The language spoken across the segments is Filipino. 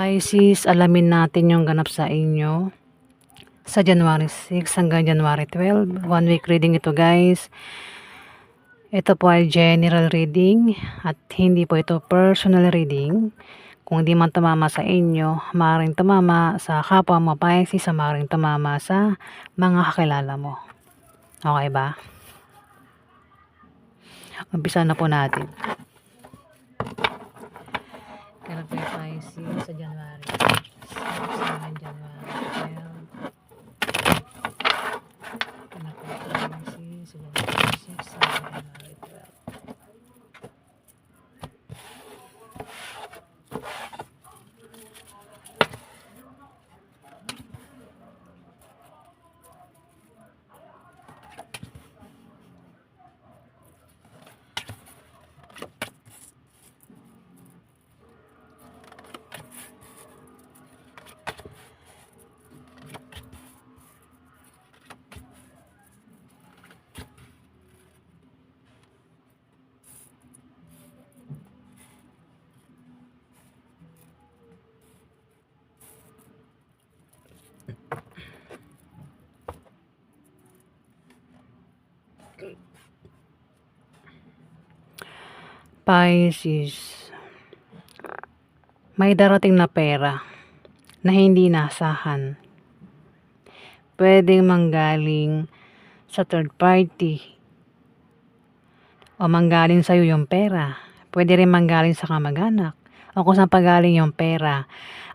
Pisces, alamin natin yung ganap sa inyo sa January 6 hanggang January 12. 1 week reading ito, guys. Ito po ay general reading at hindi po ito personal reading. Kung hindi man tumama sa inyo, maaaring tumama sa kapwa mo Pisces, maaaring tumama sa mga kakilala mo. Okay ba? Umpisa na po natin. Ganap kayo Pisces sa January 6 hanggang January 12. Ganap kayo Pisces sa January 6 hanggang January 12. Pisces, may darating na pera na hindi nasahan. Pwedeng manggaling sa third party o manggaling sa'yo yung pera. Pwede rin manggaling sa kamag-anak o kung saan pagaling yung pera.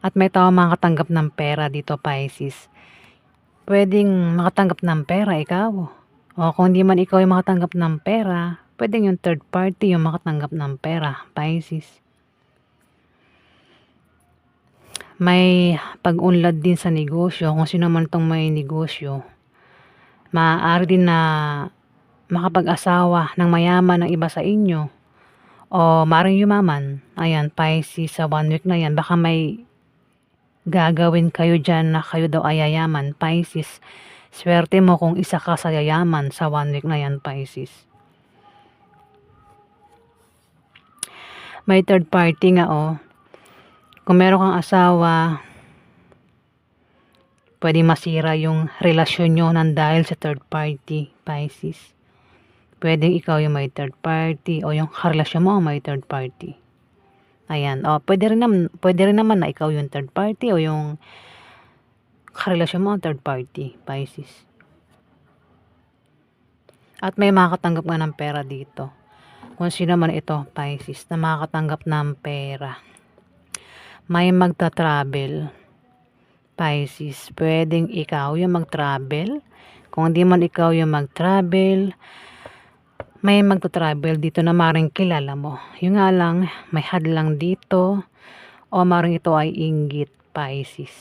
At may tao makatanggap ng pera dito, Pisces. Pwedeng makatanggap ng pera ikaw. O kung hindi man ikaw yung makatanggap ng pera, pwedeng yung third party yung makatanggap ng pera, Pisces. May pag-unlad din sa negosyo. Kung sino man itong may negosyo, maaari din na makapag-asawa ng mayaman ng iba sa inyo. O maaaring yumaman. Ayan, Pisces, sa 1 week na yan, baka may gagawin kayo dyan na kayo daw ay yayaman, Pisces. Swerte mo kung isa ka sa yayaman sa 1 week na yan, Pisces. May third party nga, kung meron kang asawa, pwede masira yung relasyon nyo nang dahil sa third party, Pisces. Pwede ikaw yung may third party o yung karelasyon mo may third party. Ayan. Pwede rin naman na ikaw yung third party o yung karelasyon mo third party, Pisces. At may makakatanggap nga ng pera dito. Kung sino man ito, Pisces, na makakatanggap ng pera. May magta-travel, Pisces. Pwedeng ikaw yung mag-travel. Kung hindi man ikaw yung mag-travel, may magta-travel dito na maring kilala mo. Yung nga lang, may hadlang dito o maring ito ay inggit, Pisces.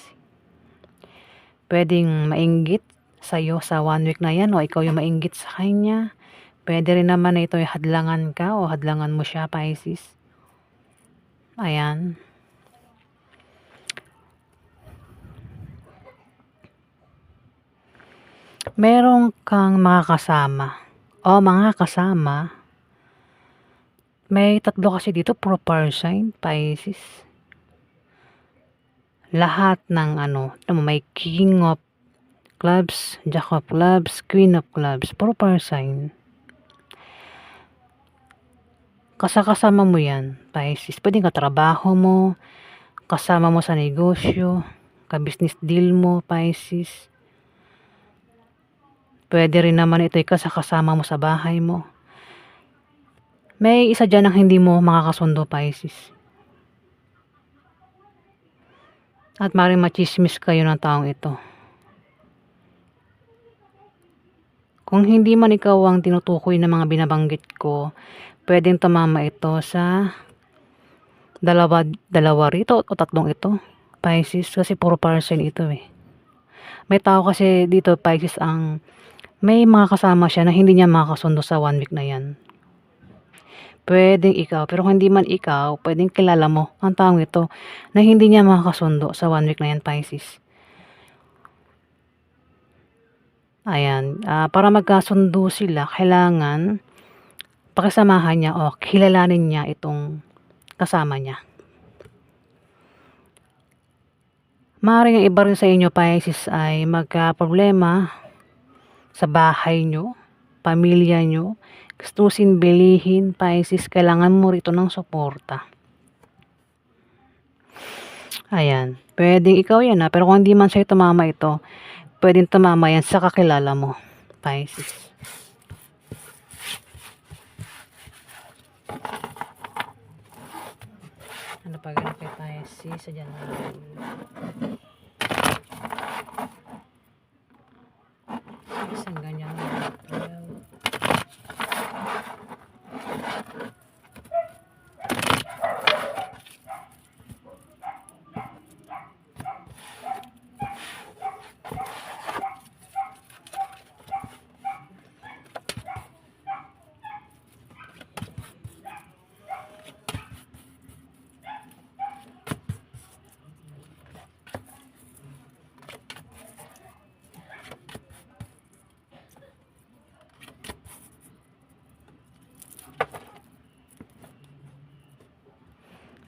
Pwedeng mainggit sa'yo sa 1 week na yan o ikaw yung mainggit sa kanya. Pwede rin naman na ito yung hadlangan ka o hadlangan mo siya, Pisces. Ayan. Merong kang makakasama o mga kasama. May tatlo kasi dito, proper sign, Pisces. Lahat ng may King of Clubs, Jack of Clubs, Queen of Clubs, proper sign. Kasama mo yan, Pisces. Pwedeng katrabaho mo, kasama mo sa negosyo, ka-business deal mo, Pisces. Pwede rin naman ito kasama mo sa bahay mo. May isa dyan ang hindi mo makakasundo, Pisces. At maaaring machismis kayo ng taong ito. Kung hindi man ikaw ang tinutukoy ng mga binabanggit ko, pwedeng tumama ito sa dalawa rito o tatlong ito, Pisces, kasi puro person ito May tao kasi dito, Pisces, ang may mga kasama siya na hindi niya makakasundo sa 1 week na yan. Pwedeng ikaw, pero kung hindi man ikaw, pwedeng kilala mo ang taong ito na hindi niya makakasundo sa 1 week na yan, Pisces. Ayan, para magkasundo sila, kailangan pakisamahan niya o kilalanin niya itong kasama niya. Maaaring ang iba rin sa inyo, Pisces, ay magkaproblema sa bahay nyo, pamilya nyo, gustusin bilihin, Pisces, kailangan mo rito ng suporta. Ayan, pwedeng ikaw yan pero kung hindi man sa'yo tumama ito, pwedeng tumama yan sa kakilala mo, Pisces. Ano pa ganun kay Pisces sa January? Isang ganyan na 12.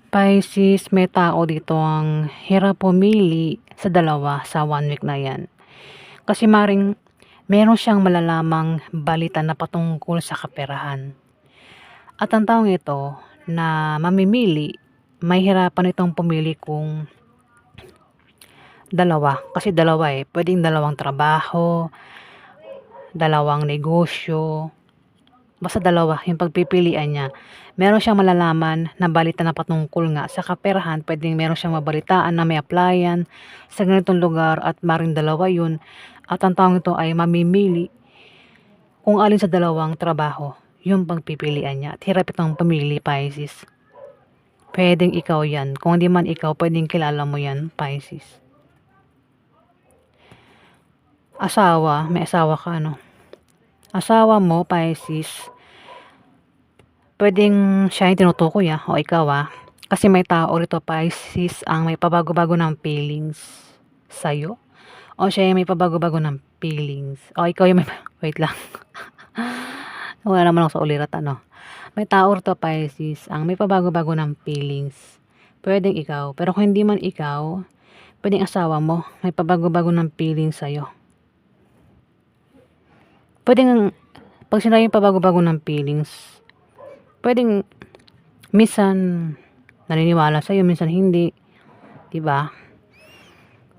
Pisces, may tao dito ang hirap pumili sa dalawa sa 1 week na yan. Kasi maring meron siyang malalamang balita na patungkol sa kaperahan. At ang taong ito na mamimili, may hirapan itong pumili kung dalawa. Kasi dalawa pwedeng dalawang trabaho, dalawang negosyo, basta dalawa yung pagpipilian niya. Meron siyang malalaman na balita na patungkol nga sa kaperahan, pwedeng meron siyang mabalitaan na may applyan sa ganitong lugar at maring dalawa yun. At ang taong ito ay mamimili kung alin sa dalawang trabaho yung pagpipilian niya. At hirap itong pamili, Pisces. Pwedeng ikaw yan. Kung hindi man ikaw, pwedeng kilala mo yan, Pisces. Asawa, may asawa ka, asawa mo, Pisces, pwedeng siya yung tinutukoy o ikaw kasi may tao rito, Pisces, ang may pabago-bago ng feelings sa'yo o siya yung may pabago-bago ng feelings o ikaw yung may wait lang wala naman ako sa ulirat may tao rito, Pisces, ang may pabago-bago ng feelings. Pwedeng ikaw, pero kung hindi man ikaw, pwedeng asawa mo may pabago-bago ng feelings sa'yo. Pwedeng pag sinabi yung pabago-bago ng feelings, pwedeng minsan naniniwala sa'yo, minsan hindi, diba?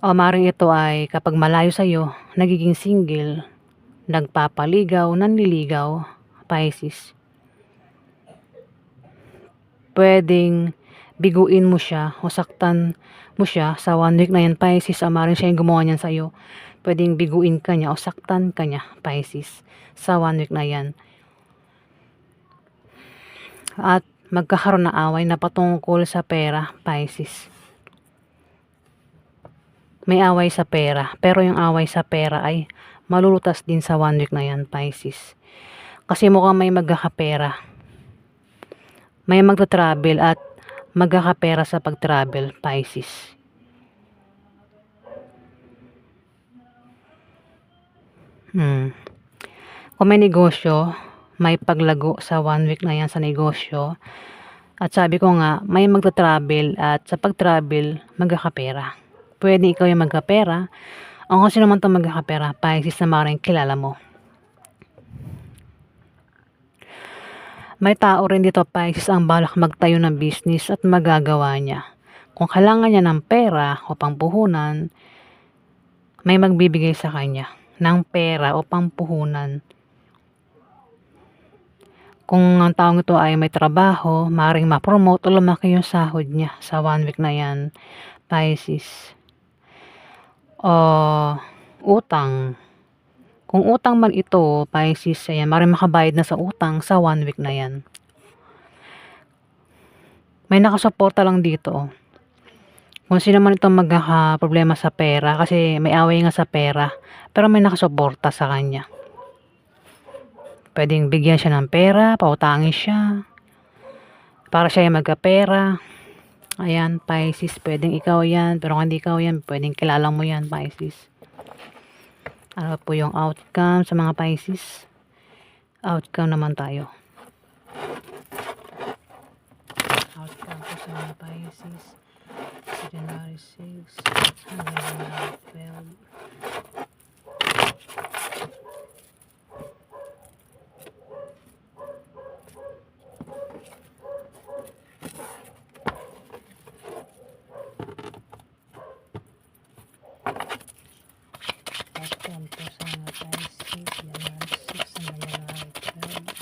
O maring ito ay kapag malayo sa'yo, nagiging single, nagpapaligaw, nanliligaw, Pisces. Pwedeng biguin mo siya o saktan mo siya sa 1 week na yan, Pisces. Maring siya yung gumawa niyan sa'yo. Pwedeng biguin ka niya o saktan ka niya, Pisces, sa 1 week na yan. At magkakaroon na away na patungkol sa pera, Pisces. May away sa pera, pero yung away sa pera ay malulutas din sa 1 week na yan, Pisces. Kasi mukhang may magkakapera. May magta-travel at magkakapera sa pag-travel, Pisces. Kung may negosyo, may paglago sa 1 week na yan sa negosyo. At sabi ko nga, may magta-travel at sa pag-travel, magkakapera. Pwede ikaw yung magkapera. O kung sino man itong magkakapera, Pisces na maring kilala mo. May tao rin dito, Pisces, ang balak magtayo ng business at magagawa niya. Kung kailangan niya ng pera o pampuhunan, may magbibigay sa kanya ng pera o pampuhunan. Kung ang taong ito ay may trabaho, maaaring ma-promote o lumaki yung sahod niya sa 1 week na yan, Pisces. O utang. Kung utang man ito, Pisces, ayan, maaaring makabayad na sa utang sa 1 week na yan. May nakasuporta lang dito. Kung sino man itong magkakaproblema sa pera, kasi may away nga sa pera, pero may nakasuporta sa kanya. Pwedeng bigyan siya ng pera, pautangin siya, para siya yung magkapera. Ayan, Pisces, pwedeng ikaw yan, pero kung hindi ikaw yan, pwedeng kilala mo yan, Pisces. Ano po yung outcome sa mga Pisces? Outcome naman tayo. Outcome po sa mga Pisces. January 6 hanggang January 12. Welcome to Summer Pisces, January 6 hanggang January 12.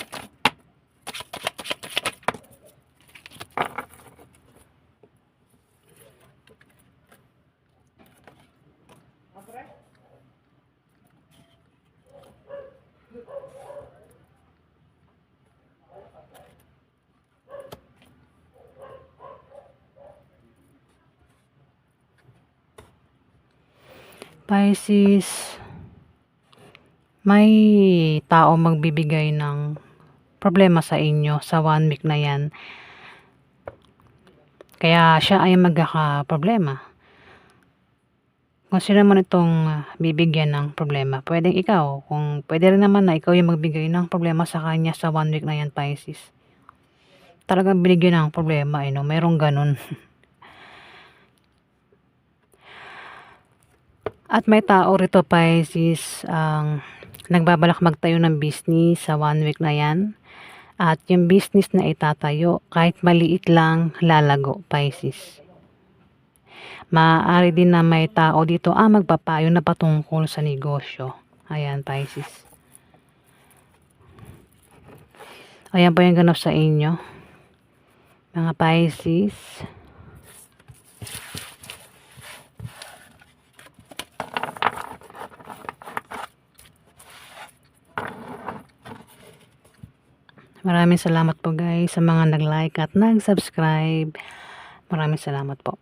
Pisces, may tao magbibigay ng problema sa inyo sa 1 week na yan. Kaya siya ay magkakaproblema. Kung sino man itong bibigyan ng problema, pwedeng ikaw. Kung pwede rin naman na ikaw yung magbigay ng problema sa kanya sa 1 week na yan, Pisces. Talagang binigyan ng problema, no? Merong ganun. At may tao rito, Pisces, ang nagbabalak magtayo ng business sa 1 week na yan. At yung business na itatayo, kahit maliit lang, lalago, Pisces. Maaari din na may tao dito magpapayo na patungkol sa negosyo. Ayan, Pisces. Ayan po yung ganap sa inyo, mga Pisces. Maraming salamat po guys sa mga nag-like at nag-subscribe. Maraming salamat po.